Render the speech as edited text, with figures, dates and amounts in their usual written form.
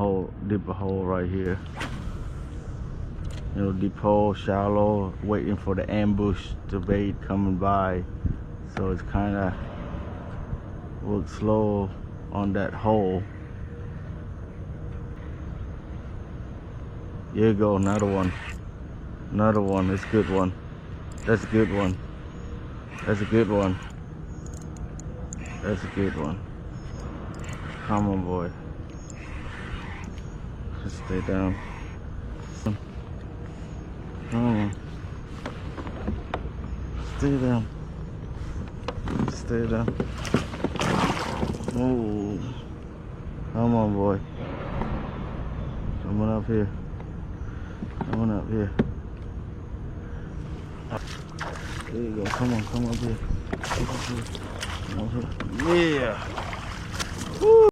hole, dip a hole right here. You know, deep hole, shallow, waiting for the ambush, the bait coming by. So it's kind of work slow on that hole. Here you go, another one. Another one, that's a good one. That's a good one. That's a good one. That's a good one. Come on, boy. Just stay down. Come on. Stay down. Stay down. Oh. Come on, boy. Come on up here. Come on up here. There you go. Come on, come up here. Come up here. Come up here. Yeah. Woo.